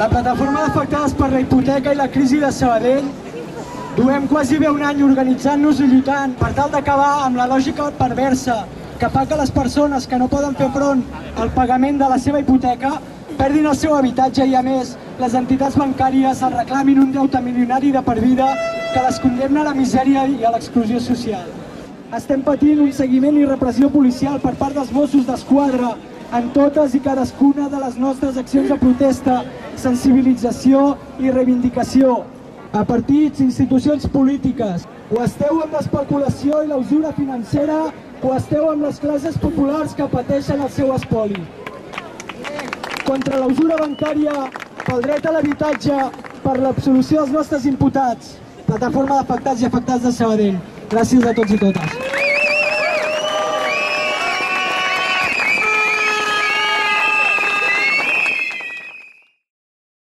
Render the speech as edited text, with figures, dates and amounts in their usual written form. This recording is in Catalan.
La plataforma d'afectades per la hipoteca i la crisi de Sabadell duem quasi bé un any organitzant-nos i lluitant per tal d'acabar amb la lògica perversa que fa que les persones que no poden fer front al pagament de la seva hipoteca perdin el seu habitatge i, a més, les entitats bancàries els reclamin un deute milionari de per vida que les condemna a la misèria i a l'exclusió social. Estem patint un seguiment i repressió policial per part dels Mossos d'Esquadra en totes i cadascuna de les nostres accions de protesta, sensibilització i reivindicació. A partits i institucions polítiques, o esteu amb l'especulació i la usura financera o esteu amb les classes populars que pateixen el seu espoli. Contra la usura bancària, pel dret a l'habitatge, per l'absolució dels nostres imputats. Plataforma d'afectats i afectats de Sabadell. Gràcies a tots i totes.